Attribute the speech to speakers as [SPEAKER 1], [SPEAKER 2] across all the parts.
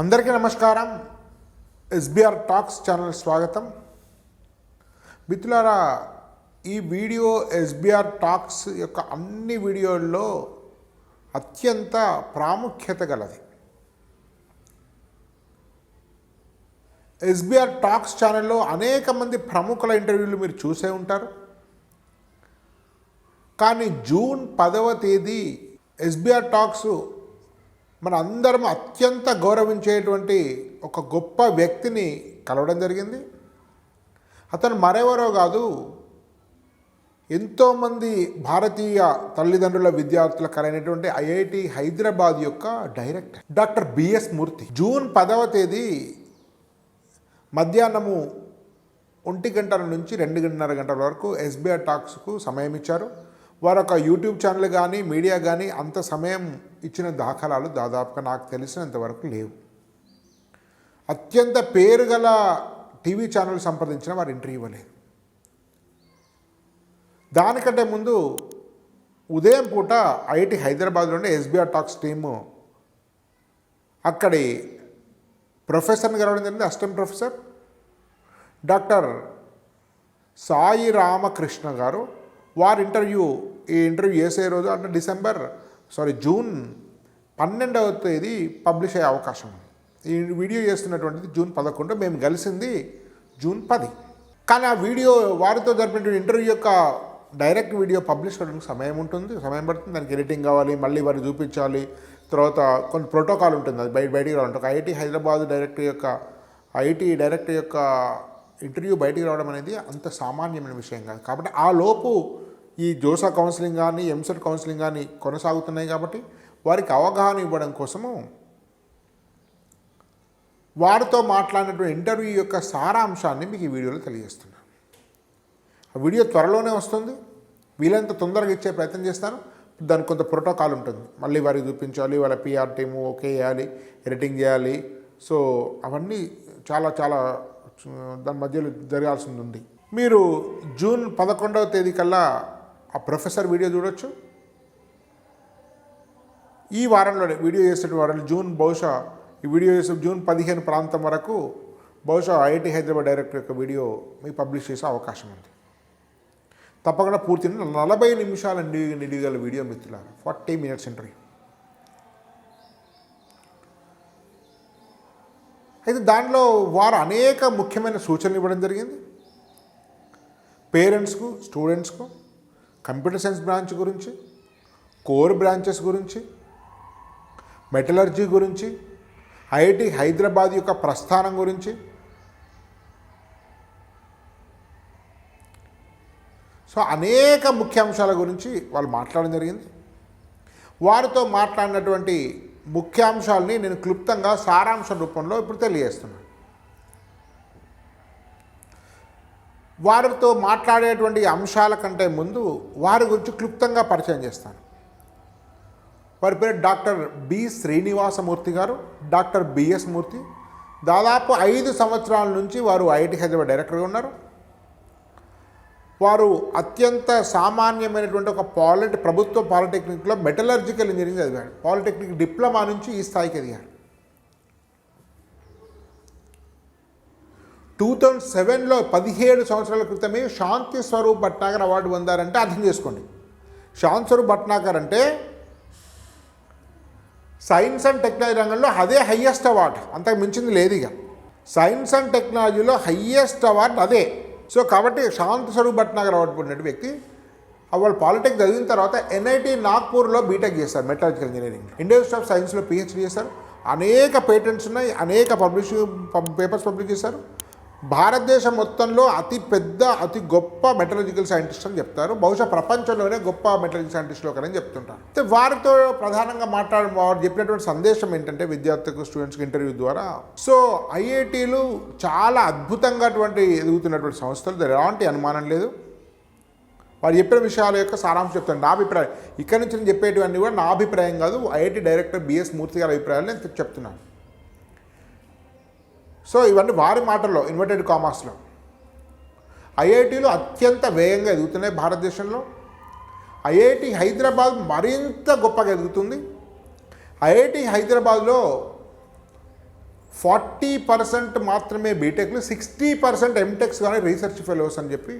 [SPEAKER 1] అందరికీ నమస్కారం. SBR talks channel స్వాగతం. మిత్రులారా, ఈ వీడియో ఎస్బీఆర్ టాక్స్ యొక్క అన్ని వీడియోల్లో అత్యంత ప్రాముఖ్యత గలది. ఎస్బీఆర్ టాక్స్ ఛానల్లో అనేక మంది ప్రముఖుల ఇంటర్వ్యూలు మీరు చూసే ఉంటారు. కానీ జూన్ 10వ తేదీ ఎస్బీఆర్ టాక్స్ మన అందరం అత్యంత గౌరవించేటువంటి ఒక గొప్ప వ్యక్తిని కలవడం జరిగింది. అతను మరెవరో కాదు, ఎంతోమంది భారతీయ తల్లిదండ్రుల విద్యార్థుల కలైనటువంటి ఐఐటి హైదరాబాద్ యొక్క డైరెక్టర్ డాక్టర్ బిఎస్ మూర్తి. జూన్ 10వ తేదీ మధ్యాహ్నము 1 గంటల నుంచి 2:30 గంటల వరకు ఎస్బీఆర్ టాక్స్కు సమయం ఇచ్చారు. వారు ఒక యూట్యూబ్ ఛానల్ కానీ మీడియా కానీ అంత సమయం ఇచ్చిన దాఖలాలు దాదాపుగా నాకు తెలిసినంతవరకు లేవు. అత్యంత పేరుగల టీవీ ఛానల్ సంప్రదించిన వారు ఇంటర్వ్యూ ఇవ్వలేదు. దానికంటే ముందు ఉదయం పూట ఐఐటి హైదరాబాద్లోని ఎస్బీఆర్ టాక్స్ టీము అక్కడి ప్రొఫెసర్ని కలవడం జరిగింది. Assistant professor doctor Sai Ramakrishna గారు. వారి ఈ ఇంటర్వ్యూ చేసే రోజు అంటే జూన్ 12వ తేదీ పబ్లిష్ అయ్యే అవకాశం ఉంది. ఈ వీడియో చేస్తున్నటువంటిది జూన్ 11. మేము కలిసింది జూన్ 10. కానీ ఆ వీడియో వారితో జరిపిన ఇంటర్వ్యూ యొక్క డైరెక్ట్ వీడియో పబ్లిష్ చేయడానికి సమయం పడుతుంది. దానికి ఎడిటింగ్ కావాలి, మళ్ళీ వారిని చూపించాలి, తర్వాత కొన్ని ప్రోటోకాల్ ఉంటుంది, అది బయటికి రావాలంటే. ఒక ఐఐటి హైదరాబాద్ ఐఐటి డైరెక్టర్ యొక్క ఇంటర్వ్యూ బయటికి రావడం అనేది అంత సామాన్యమైన విషయం కాదు. కాబట్టి ఆ లోపు ఈ జోసా కౌన్సిలింగ్ కానీ ఎంసెట్ కౌన్సిలింగ్ కానీ కొనసాగుతున్నాయి. కాబట్టి వారికి అవగాహన ఇవ్వడం కోసము వారితో మాట్లాడినటువంటి ఇంటర్వ్యూ యొక్క సారాంశాన్ని మీకు ఈ వీడియోలో తెలియజేస్తున్నాను. ఆ వీడియో త్వరలోనే వస్తుంది. వీలైనంత తొందరగా ఇచ్చే ప్రయత్నం చేస్తాను. దానికి కొంత ప్రోటోకాల్ ఉంటుంది, మళ్ళీ వారికి చూపించాలి, వాళ్ళ పిఆర్ టీము ఓకే చేయాలి, ఎడిటింగ్ చేయాలి. సో అవన్నీ చాలా దాని మధ్యలో జరగాల్సి ఉంది. మీరు జూన్ 11వ తేదీ కల్లా ఆ ప్రొఫెసర్ వీడియో చూడొచ్చు. ఈ వారంలోనే వీడియో చేసే వారంలో బహుశా ఈ వీడియో చేసే జూన్ 15 ప్రాంతం వరకు బహుశా ఐఐటి హైదరాబాద్ డైరెక్టర్ యొక్క వీడియో మీకు పబ్లిష్ చేసే అవకాశం ఉంది. తప్పకుండా పూర్తి 40 నిమిషాల నిడిగల వీడియో మిత్రులారా, 40 minutes ఇంటర్వ్యూ. అయితే దానిలో వారు అనేక ముఖ్యమైన సూచనలు ఇవ్వడం జరిగింది. పేరెంట్స్కు, స్టూడెంట్స్కు కంప్యూటర్ సైన్స్ బ్రాంచ్ గురించి, కోర్ బ్రాంచెస్ గురించి, మెటలర్జీ గురించి, ఐఐటి హైదరాబాద్ యొక్క ప్రస్థానం గురించి, సో అనేక ముఖ్య అంశాల గురించి వాళ్ళు మాట్లాడడం జరిగింది. వారితో మాట్లాడినటువంటి ముఖ్యాంశాలని నేను క్లుప్తంగా సారాంశం రూపంలో ఇప్పుడు తెలియజేస్తున్నాను. వారితో మాట్లాడేటువంటి అంశాల కంటే ముందు వారి గురించి క్లుప్తంగా పరిచయం చేస్తాను. వారి పేరు డాక్టర్ బి శ్రీనివాసమూర్తి గారు, డాక్టర్ బిఎస్ మూర్తి. దాదాపు 5 సంవత్సరాల నుంచి వారు ఐఐటి హైదరాబాద్ డైరెక్టర్గా ఉన్నారు. వారు అత్యంత సామాన్యమైనటువంటి ఒక ప్రభుత్వ పాలిటెక్నిక్లో మెటలర్జికల్ ఇంజనీరింగ్ చదివాడు. పాలిటెక్నిక్ డిప్లొమా నుంచి ఈ స్థాయికి ఎదిగాడు. 2007లో 17 సంవత్సరాల క్రితమే శాంతి స్వరూప్ భట్నాగర్ అవార్డు పొందారంటే అర్థం చేసుకోండి. శాంతి స్వరూప్ భట్నాగర్ అంటే సైన్స్ అండ్ టెక్నాలజీ రంగంలో అదే హయ్యెస్ట్ అవార్డు, అంతకు మించింది లేదు. ఇక సైన్స్ అండ్ టెక్నాలజీలో హయ్యెస్ట్ అవార్డు అదే. సో కాబట్టి శాంతి స్వరూప్ భట్నాగర్ అవార్డు పొందిన వ్యక్తి వాళ్ళు పాలిటెక్ చదివిన తర్వాత ఎన్ఐటి నాగ్పూర్లో బీటెక్ చేస్తారు, metallurgical engineering. Indian institute of సైన్స్లో పిహెచ్డీ చేస్తారు. అనేక పేటెంట్స్ ఉన్నాయి, అనేక పేపర్స్ పబ్లిష్ చేశారు. భారతదేశం మొత్తంలో అతి గొప్ప మెటలర్జికల్ సైంటిస్ట్ అని చెప్తారు. బహుశా ప్రపంచంలోనే గొప్ప మెటలర్జికల్ సైంటిస్టులు ఒకరని చెప్తుంటారు. అయితే వారితో ప్రధానంగా వారు చెప్పినటువంటి సందేశం ఏంటంటే విద్యార్థులకు, స్టూడెంట్స్కి ఇంటర్వ్యూ ద్వారా, సో ఐఐటీలు చాలా అద్భుతంగా ఎదుగుతున్నటువంటి సంస్థలు, ఎలాంటి అనుమానం లేదు. వారు చెప్పిన విషయాల యొక్క సారాంశం చెప్తాను. నా అభిప్రాయం ఇక్కడి నుంచి నేను చెప్పేటివన్నీ కూడా నా అభిప్రాయం కాదు, ఐఐటి డైరెక్టర్ బిఎస్ మూర్తి గారి అభిప్రాయాలు నేను చెప్తున్నాను. సో ఇవన్నీ వారి మాటల్లో, ఇన్వర్టెడ్ కామర్స్లో. ఐఐటీలు అత్యంత వేగంగా ఎదుగుతున్నాయి భారతదేశంలో. ఐఐటి హైదరాబాద్ మరింత గొప్పగా ఎదుగుతుంది. ఐఐటి హైదరాబాద్లో 40% మాత్రమే బీటెక్లు, 60% ఎంటెక్స్ కానీ రీసెర్చ్ ఫెలోస్ అని చెప్పి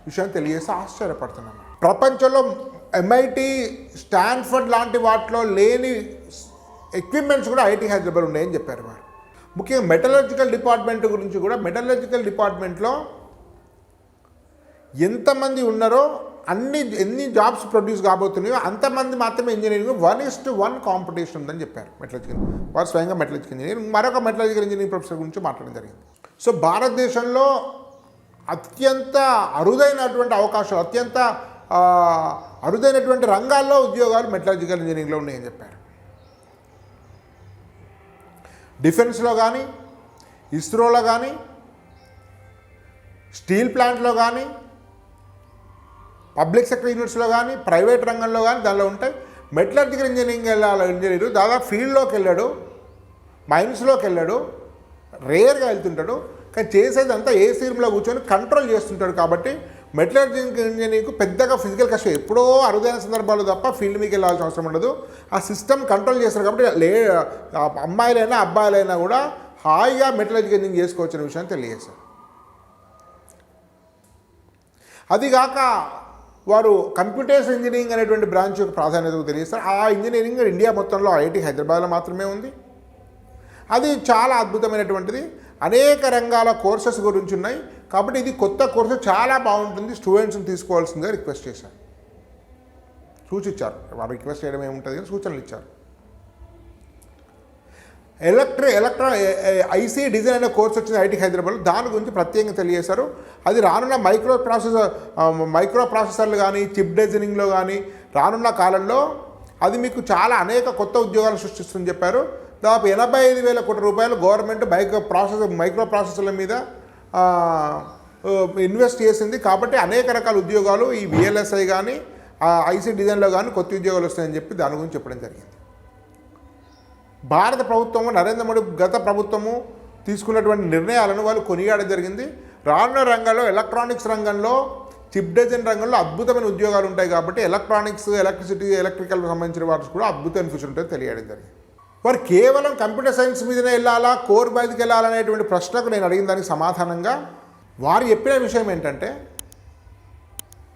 [SPEAKER 1] విషయం తెలియజేసి ఆశ్చర్యపడుతున్నాను. ప్రపంచంలో ఎంఐటి, స్టాన్ఫర్డ్ లాంటి వాటిలో లేని ఎక్విప్మెంట్స్ కూడా ఐఐటి హైదరాబాద్ ఉన్నాయని చెప్పారు వారు. ముఖ్యంగా మెటలర్జికల్ డిపార్ట్మెంట్ గురించి కూడా, మెటలర్జికల్ డిపార్ట్మెంట్లో ఎంతమంది ఉన్నారో ఎన్ని జాబ్స్ ప్రొడ్యూస్ కాబోతున్నాయో అంతమంది మాత్రమే ఇంజనీరింగ్ 1:1 కాంపిటీషన్ ఉందని చెప్పారు మెటలర్జికల్. వారు స్వయంగా మెటలర్జికల్ ఇంజనీరింగ్, మరొక మెటలర్జికల్ ఇంజనీరింగ్ ప్రొఫెసర్ గురించి మాట్లాడడం జరిగింది. సో భారతదేశంలో అత్యంత అరుదైనటువంటి అవకాశాలు, అత్యంత అరుదైనటువంటి రంగాల్లో ఉద్యోగాలు మెటలర్జికల్ ఇంజనీరింగ్లో ఉన్నాయని చెప్పారు. డిఫెన్స్లో కానీ, ఇస్రోలో కానీ, స్టీల్ ప్లాంట్లో కానీ, పబ్లిక్ సెక్టర్ యూనిట్స్లో కానీ, ప్రైవేట్ రంగంలో కానీ దానిలో ఉంటాయి. మెటలర్జికల్ ఇంజనీరింగ్ ఇంజనీరు దాదాపు ఫీల్డ్లోకి వెళ్ళాడు, మైన్స్లోకి వెళ్ళాడు, రేర్గా వెళ్తుంటాడు, కానీ చేసేది అంతా ఏసీ రూమ్లో కూర్చొని కంట్రోల్ చేస్తుంటాడు. కాబట్టి మెటలర్జికల్ ఇంజనీరింగ్కు పెద్దగా ఫిజికల్ కష్టం, ఎప్పుడో అరుదైన సందర్భాలు తప్ప ఫీల్డ్ మీకు వెళ్ళాల్సిన అవసరం ఉండదు. ఆ సిస్టమ్ కంట్రోల్ చేస్తారు కాబట్టి అమ్మాయిలైనా అబ్బాయిలైనా కూడా హాయిగా మెటలర్జికల్ ఇంజనీరింగ్ చేసుకోవచ్చిన విషయాన్ని తెలియజేశారు. అదిగాక వారు కంప్యూటర్స్ ఇంజనీరింగ్ అనేటువంటి బ్రాంచ్ యొక్క ప్రాధాన్యత తెలియజేస్తారు. ఆ ఇంజనీరింగ్ ఇండియా మొత్తంలో ఐఐటి హైదరాబాద్లో మాత్రమే ఉంది. అది చాలా అద్భుతమైనటువంటిది, అనేక రంగాల కోర్సెస్ గురించి ఉన్నాయి. కాబట్టి ఇది కొత్త కోర్సు, చాలా బాగుంటుంది, స్టూడెంట్స్ని తీసుకోవాల్సిందిగా రిక్వెస్ట్ చేశారు, సూచించారు. వారు రిక్వెస్ట్ చేయడం ఏముంటుంది కానీ సూచనలు ఇచ్చారు. ఐసీ డిజైన్ అనే కోర్స్ వచ్చింది ఐఐటి హైదరాబాద్లో, దాని గురించి ప్రత్యేకంగా తెలియజేశారు. అది రానున్న మైక్రో ప్రాసెసర్లు కానీ, చిప్ డిజైనింగ్లో కానీ రానున్న కాలంలో అది మీకు చాలా అనేక కొత్త ఉద్యోగాలు సృష్టిస్తుందని చెప్పారు. దాదాపు 85,000 కోట్ల రూపాయలు గవర్నమెంట్ మైక్రో ప్రాసెసర్ల మీద ఇన్వెస్ట్ చేసింది. కాబట్టి అనేక రకాల ఉద్యోగాలు ఈ విఎల్ఎస్ఐ కానీ, ఐసీ డిజైన్లో కానీ కొత్త ఉద్యోగాలు వస్తాయని చెప్పి దాని గురించి చెప్పడం జరిగింది. భారత ప్రభుత్వము, నరేంద్ర మోడీ గత ప్రభుత్వము తీసుకున్నటువంటి నిర్ణయాలను వాళ్ళు కొనియాడడం జరిగింది. రానున్న రంగంలో, ఎలక్ట్రానిక్స్ రంగంలో, చిప్ డిజైన్ రంగంలో అద్భుతమైన ఉద్యోగాలు ఉంటాయి. కాబట్టి ఎలక్ట్రానిక్స్, ఎలక్ట్రికల్ సంబంధించిన వాటికి కూడా అద్భుతమైన ఫ్యూచర్ ఉంటుందని తెలియడం జరిగింది. వారు కేవలం కంప్యూటర్ సైన్స్ మీదనే వెళ్ళాలా, కోర్ మీదకి వెళ్ళాలనేటువంటి ప్రశ్నకు నేను అడిగిన దానికి సమాధానంగా వారు చెప్పిన విషయం ఏంటంటే,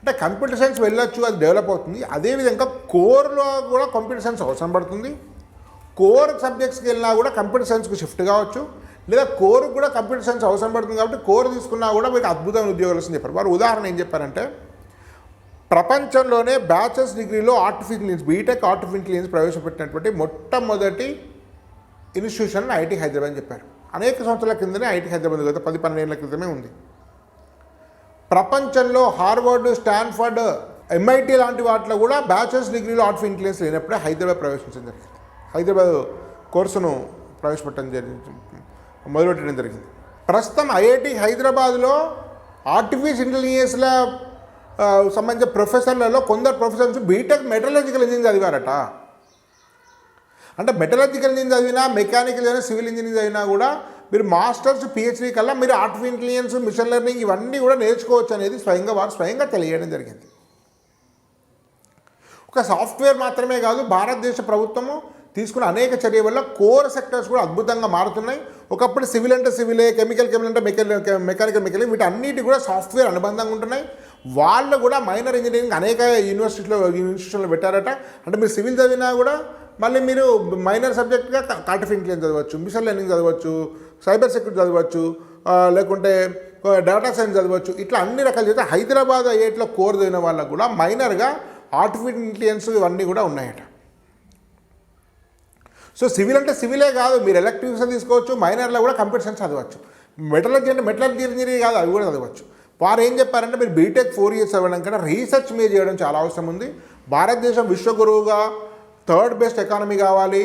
[SPEAKER 1] అంటే కంప్యూటర్ సైన్స్ వెళ్ళొచ్చు, అది డెవలప్ అవుతుంది. అదేవిధంగా కోర్లో కూడా కంప్యూటర్ సైన్స్ అవసరం పడుతుంది. కోర్ సబ్జెక్ట్స్కి వెళ్ళినా కూడా కంప్యూటర్ సైన్స్కి షిఫ్ట్ కావచ్చు, లేదా కోర్కి కూడా కంప్యూటర్ సైన్స్ అవసరం పడుతుంది. కాబట్టి కోర్ తీసుకున్నా కూడా మీకు అద్భుతమైన ఉద్యోగాలు వస్తుందని చెప్పారు. వారు ఉదాహరణ ఏం చెప్పారంటే, ప్రపంచంలోనే బ్యాచిలర్స్ డిగ్రీలో artificial intelligence, BTech artificial intelligence ప్రవేశపెట్టినటువంటి మొట్టమొదటి ఇన్స్టిట్యూషన్ ఐఐటి హైదరాబాద్ అని చెప్పారు. అనేక సంవత్సరాల కిందనే ఐఐటి హైదరాబాద్ గత 10-12 ఏళ్ల క్రితమే ఉంది. ప్రపంచంలో హార్వర్డ్, స్టాన్ఫర్డ్, ఎంఐటి లాంటి వాటిలో కూడా బ్యాచిలర్స్ డిగ్రీలో ఆర్టిఫిషియల్ ఇంటెలిజెన్స్ లేనప్పుడే హైదరాబాద్ ప్రవేశించడం జరిగింది. హైదరాబాద్ కోర్సును మొదలుపెట్టడం జరిగింది. ప్రస్తుతం ఐఐటి హైదరాబాద్లో ఆర్టిఫిషియల్ ఇంటెలిజెన్స్ల సంబంధించిన ప్రొఫెసర్లలో కొందరు ప్రొఫెసర్స్ బీటెక్ మెటలర్జికల్ ఇంజనీరింగ్ చదివారట. అంటే మెటలర్జికల్ ఇంజనీరింగ్ చదివినా, మెకానికల్ చదివినా, సివిల్ ఇంజనీరింగ్ చదివినా కూడా మీరు మాస్టర్స్, పిహెచ్డీ కల్లా మీరు ఆర్టిఫిషియల్ ఇంటెలిజెన్స్, మిషన్ లెర్నింగ్ ఇవన్నీ కూడా నేర్చుకోవచ్చు అనేది వారు స్వయంగా తెలియడం జరిగింది. ఒక సాఫ్ట్వేర్ మాత్రమే కాదు, భారతదేశ ప్రభుత్వము తీసుకున్న అనేక చర్య వల్ల కోర్ సెక్టర్స్ కూడా అద్భుతంగా మారుతున్నాయి. ఒకప్పుడు సివిల్ అంటే సివిలే, కెమికల్ అంటే మెకానికల్ వీటన్నిటి కూడా సాఫ్ట్వేర్ అనుబంధంగా ఉంటున్నాయి. వాళ్ళు కూడా మైనర్ ఇంజనీరింగ్ అనేక ఇన్స్టిట్యూషన్లో పెట్టారట. అంటే మీరు సివిల్ చదివినా కూడా మళ్ళీ మీరు మైనర్ సబ్జెక్ట్గా ఆర్టిఫిషియల్ ఇంటెలిజెన్స్ చదవచ్చు, మిషన్ లెర్నింగ్ చదవచ్చు, సైబర్ సెక్యూరిటీ చదవచ్చు, లేకుంటే డేటా సైన్స్ చదవచ్చు. ఇట్లా అన్ని రకాలు చదివితే హైదరాబాద్ ఐఐటిలో కోర్ చదివిన వాళ్ళకు కూడా మైనర్గా ఆర్టిఫిషియల్ ఇంటెలిజెన్స్ ఇవన్నీ కూడా ఉన్నాయట. సో సివిల్ అంటే సివిలే కాదు, మీరు ఎలక్ట్రిక్స్ తీసుకోవచ్చు, మైనర్లో కూడా కంప్యూటర్ సైన్స్ చదవచ్చు. మెటలర్జీ అంటే మెటలర్జీ ఇంజనీరింగ్ కాదు, అవి కూడా చదవచ్చు. వారు ఏం చెప్పారంటే, మీరు బీటెక్ 4 years చదవడం కన్నా రీసెర్చ్ మీరు చేయడం చాలా అవసరం ఉంది. భారతదేశం విశ్వగురువుగా, థర్డ్ బెస్ట్ ఎకానమీ కావాలి,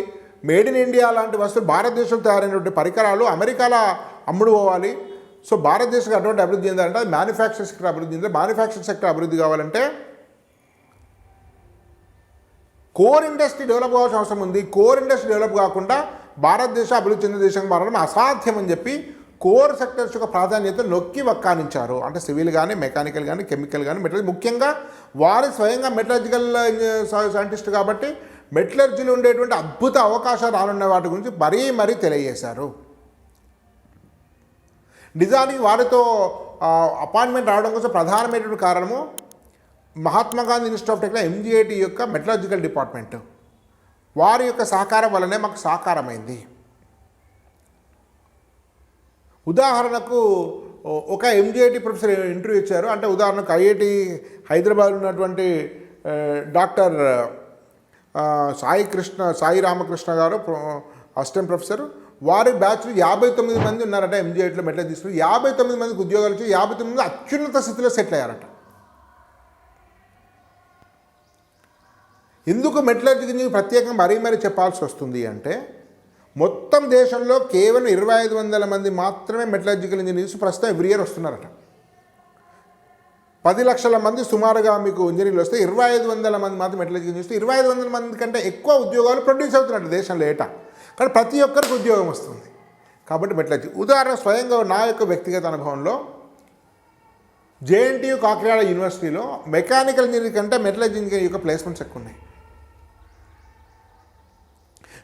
[SPEAKER 1] మేడ్ ఇన్ ఇండియా లాంటి వస్తువులు, భారతదేశంలో తయారైనటువంటి పరికరాలు అమెరికాలో అమ్ముడు పోవాలి. సో భారతదేశం అటువంటి అభివృద్ధి చెందాలంటే అది మ్యానుఫ్యాక్చరింగ్ సెక్టర్ అభివృద్ధి చెందాలి. మ్యానుఫ్యాక్చరింగ్ సెక్టర్ అభివృద్ధి కావాలంటే కోర్ ఇండస్ట్రీ డెవలప్ కావాల్సిన అవసరం ఉంది. కోర్ ఇండస్ట్రీ డెవలప్ కాకుండా భారతదేశం అభివృద్ధి చెందిన దేశంగా మారడం అసాధ్యం అని చెప్పి కోర్ సెక్టర్స్ యొక్క ప్రాధాన్యత నొక్కి వక్కానించారు. అంటే సివిల్ కానీ, మెకానికల్ కానీ, కెమికల్ కానీ, మెటలర్జీ. ముఖ్యంగా వారు స్వయంగా మెటలర్జికల్ సైంటిస్ట్ కాబట్టి మెటలర్జీలో ఉండేటువంటి అద్భుత అవకాశాలు రానున్న వాటి గురించి మరీ తెలియజేశారు. నిజానికి వారితో అపాయింట్మెంట్ రావడం కోసం ప్రధానమైనటువంటి కారణము Mahatma Gandhi institute of technology MGIT యొక్క మెటలర్జికల్ డిపార్ట్మెంట్ వారి యొక్క సహకారం వల్లనే మాకు సాకారమైంది. ఉదాహరణకు ఒక MGIT ప్రొఫెసర్ ఇంటర్వ్యూ ఇచ్చారు. అంటే ఉదాహరణకు IIT హైదరాబాద్ ఉన్నటువంటి డాక్టర్ సాయి రామకృష్ణ గారు అసిస్టెంట్ ప్రొఫెసర్, వారి బ్యాచ్లో 59 మంది ఉన్నారట MGITలో మెటల్ తీసుకుని. 59 మందికి ఉద్యోగాలు వచ్చి 59 మంది అత్యున్నత స్థితిలో సెటిల్ అయ్యారట. ఎందుకు మెటలర్జీ గురించి ప్రత్యేకంగా మరీ చెప్పాల్సి వస్తుంది అంటే, మొత్తం దేశంలో కేవలం 2500 మంది మాత్రమే మెటలర్జికల్ ఇంజనీర్స్ ప్రస్తుతం ఎవ్రీ ఇయర్ వస్తున్నారట. 10 లక్షల మంది సుమారుగా మీకు ఇంజనీర్లు వస్తే 2500 మంది మాత్రం మెటలర్జికల్ చూస్తే 2500 మంది కంటే ఎక్కువ ఉద్యోగాలు ప్రొడ్యూస్ అవుతున్నట్టు దేశంలో ఏటా. కానీ ప్రతి ఒక్కరికి ఉద్యోగం వస్తుంది. కాబట్టి మెటలర్జీ ఉదాహరణ స్వయంగా నా యొక్క వ్యక్తిగత అనుభవంలో JNTU కాకినాడ యూనివర్సిటీలో మెకానికల్ ఇంజనీరింగ్ కంటే మెటలర్జీ ఇంజనీరింగ్ యొక్క ప్లేస్మెంట్స్ ఎక్కువ ఉన్నాయి.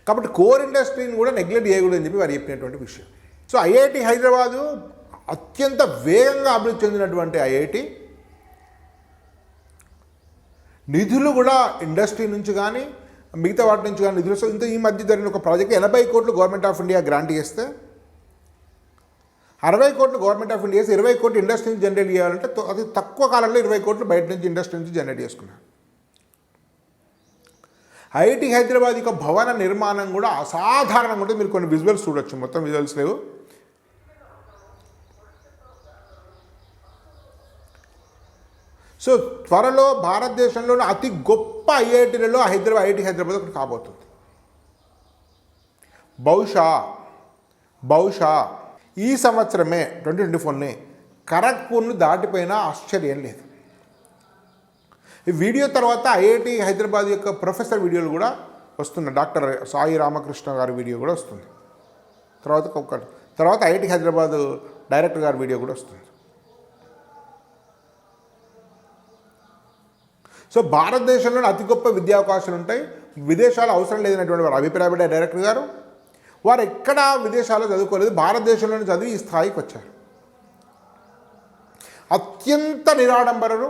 [SPEAKER 1] కాబట్టి కోర్ ఇండస్ట్రీని కూడా నెగ్లెక్ట్ చేయకూడదని చెప్పి వారు చెప్పినటువంటి విషయం. సో IIT హైదరాబాదు అత్యంత వేగంగా అభివృద్ధి చెందినటువంటి IIT. నిధులు కూడా ఇండస్ట్రీ నుంచి కానీ మిగతా వాటి నుంచి కానీ నిధులు. సో ఇంత ఈ మధ్య జరిగిన ఒక ప్రాజెక్ట్ 80 కోట్లు గవర్నమెంట్ ఆఫ్ ఇండియా గ్రాంట్ చేస్తే 60 కోట్లు గవర్నమెంట్ ఆఫ్ ఇండియా 20 కోట్లు ఇండస్ట్రీ నుంచి జనరేట్ చేయాలంటే అది తక్కువ కాలంలో 20 కోట్లు బయట నుంచి ఇండస్ట్రీ నుంచి జనరేట్ చేసుకున్నారు. IIT హైదరాబాద్ యొక్క భవన నిర్మాణం కూడా అసాధారణంగా ఉంటుంది. మీరు కొన్ని విజువల్స్ చూడొచ్చు, మొత్తం విజువల్స్ లేవు. సో త్వరలో భారతదేశంలోని అతి గొప్ప IITలలో IIT హైదరాబాద్ ఒకటి కాబోతుంది. బహుశా ఈ సంవత్సరమే 2024 ఖరగ్పూర్ను దాటిపోయినా ఆశ్చర్యం లేదు. ఈ వీడియో తర్వాత IIT హైదరాబాద్ యొక్క ప్రొఫెసర్ వీడియోలు కూడా వస్తున్నాయి. డాక్టర్ సాయి రామకృష్ణ గారి వీడియో కూడా వస్తుంది. తర్వాత IIT హైదరాబాద్ డైరెక్టర్ గారి వీడియో కూడా వస్తుంది. సో భారతదేశంలోని అతి గొప్ప విద్యా అవకాశాలు ఉంటాయి. విదేశాలు అవసరం లేదనేటువంటి వారు అభిప్రాయపడే డైరెక్టర్ గారు. వారు ఎక్కడా విదేశాల్లో చదువుకోలేదు, భారతదేశంలోనే చదివి ఈ స్థాయికి వచ్చారు. అత్యంత నిరాడంబరరు,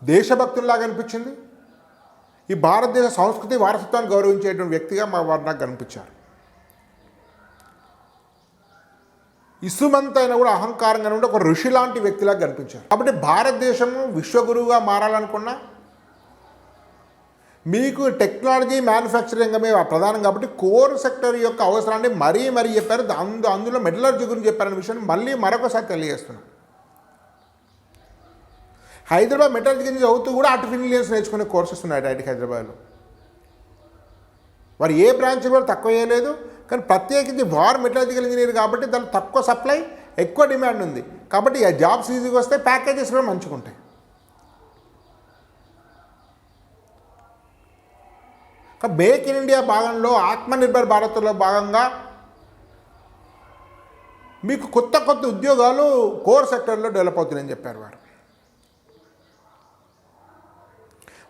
[SPEAKER 1] దేశభక్తుల్లాగా అనిపించింది. ఈ భారతదేశ సంస్కృతి వారసత్వాన్ని గౌరవించేటువంటి వ్యక్తిగా వారు నాకు కనిపించారు. ఇసుమంత అయినా కూడా అహంకారంగా ఉండి ఒక ఋషి లాంటి వ్యక్తిలాగా కనిపించారు. కాబట్టి భారతదేశము విశ్వగురువుగా మారాలనుకున్నా మీకు టెక్నాలజీ మ్యానుఫ్యాక్చరింగ్ రంగమే ప్రధానం. కాబట్టి కోర్ సెక్టర్ యొక్క అవసరాన్ని మరీ చెప్పారు. అందులో మెటలర్జీ గురించి చెప్పారనే విషయాన్ని మరొకసారి తెలియజేస్తున్నాను. హైదరాబాద్ మెటలర్జీ గురించి చదువుతూ కూడా ఆర్టిఫిషియల్ ఇంటెలిజెన్స్ నేర్చుకునే కోర్సెస్ ఉన్నాయి IIT హైదరాబాద్లో. వారు ఏ బ్రాంచ్ కూడా తక్కువ చేయలేదు. కానీ ప్రత్యేకించి వారు మెటలర్జికల్ ఇంజనీర్ కాబట్టి దానికి తక్కువ సప్లై, ఎక్కువ డిమాండ్ ఉంది. కాబట్టి ఆ జాబ్స్ ఈజీగా వస్తాయి, ప్యాకేజెస్ కూడా మంచిగా ఉంటాయి. మేక్ ఇన్ ఇండియా భాగంలో ఆత్మనిర్భర్ భారత్లో భాగంగా మీకు కొత్త ఉద్యోగాలు కోర్ సెక్టర్లో డెవలప్ అవుతున్నాయని చెప్పారు వారు.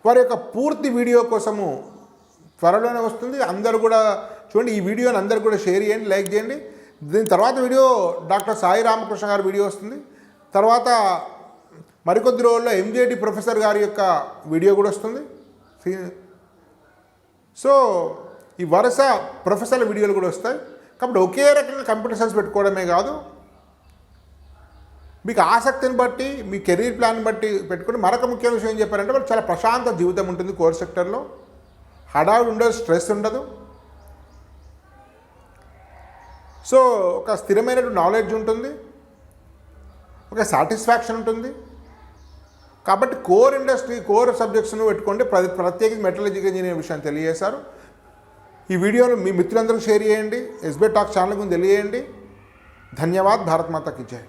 [SPEAKER 1] వారి యొక్క పూర్తి వీడియో కోసము త్వరలోనే వస్తుంది. అందరూ కూడా చూడండి, ఈ వీడియోని అందరూ కూడా షేర్ చేయండి, లైక్ చేయండి. దీని తర్వాత వీడియో డాక్టర్ సాయి రామకృష్ణ గారి వీడియో వస్తుంది. తర్వాత మరికొద్ది రోజుల్లో MGIT ప్రొఫెసర్ గారి యొక్క వీడియో కూడా వస్తుంది. సో ఈ వరుస ప్రొఫెసర్ల వీడియోలు కూడా వస్తాయి. కాబట్టి ఒకే రకంగా కంప్యూటర్ సైన్స్ పెట్టుకోవడమే కాదు, మీకు ఆసక్తిని బట్టి మీ కెరీర్ ప్లాన్ బట్టి పెట్టుకుని మరొక ముఖ్యమైన విషయం ఏం చెప్పారంటే, వాళ్ళు చాలా ప్రశాంత జీవితం ఉంటుంది కోర్ సెక్టర్లో. హడావుడి ఉండదు, స్ట్రెస్ ఉండదు. సో ఒక స్థిరమైనటువంటి నాలెడ్జ్ ఉంటుంది, ఒక సాటిస్ఫాక్షన్ ఉంటుంది. కాబట్టి కోర్ ఇండస్ట్రీ, కోర్ సబ్జెక్ట్స్ను పెట్టుకోండి. ప్రత్యేకించి మెటలర్జికల్ ఇంజనీరింగ్ విషయాన్ని తెలియజేశారు. ఈ వీడియోను మీ మిత్రులందరూ షేర్ చేయండి. SBI టాక్ ఛానల్ గురించి తెలియజేయండి. ధన్యవాద్. భారత్ మాతా కీ జై.